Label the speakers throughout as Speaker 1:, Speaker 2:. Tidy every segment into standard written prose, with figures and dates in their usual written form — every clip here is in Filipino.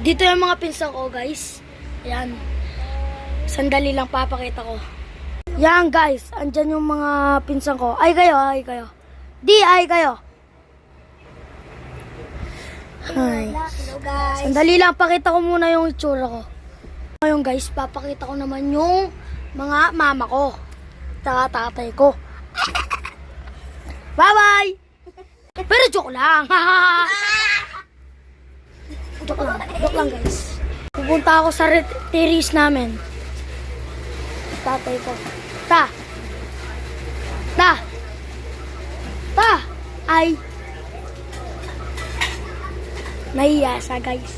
Speaker 1: Dito yung mga pinsan ko, guys. Ayan. Sandali lang papakita ko. Yan, guys. Andyan yung mga pinsan ko. Ay kayo, ay kayo. Di, ay kayo. Ay.
Speaker 2: Hello guys.
Speaker 1: Sandali lang, pakita ko muna yung itsura ko. Ngayon, guys, papakita ko naman yung mga mama ko. Tsaka tatay ko. Bye-bye! Pero joke lang. Joke lang guys. Pupunta ako sa terrace namin. Tatay ko. Ta! Ay! Nahiya siya guys.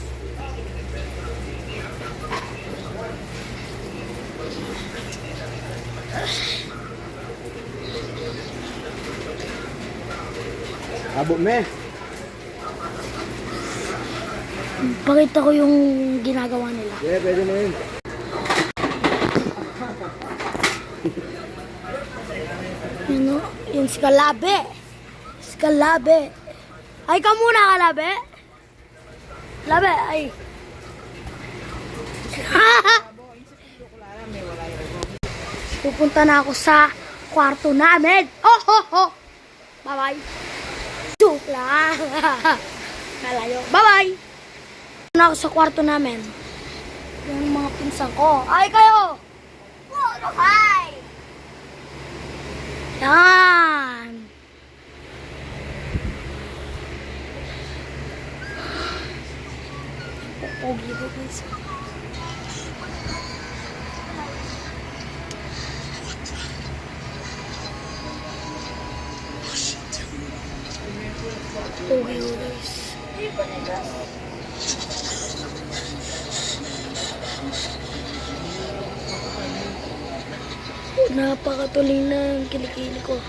Speaker 3: Abo me.
Speaker 1: Pakita ko yung ginagawa nila.
Speaker 3: Yeah, pwede na yun.
Speaker 1: Ano? Yung si Kalabe. Si Kalabe. Ay, ka muna, Kalabe. Kalabe, ay. Pupunta na ako sa kwarto namin. Oh, ho, ho. Bye-bye. Joke lang. Nalayo. Bye-bye. Pupunta na ako sa kwarto namin. Yung mga pinsan ko. Ay, kayo.
Speaker 2: Oh, hi.
Speaker 1: Yan. Pogi ko guys. Pogi ko guys. Napakatuloy na ang kilikili ko.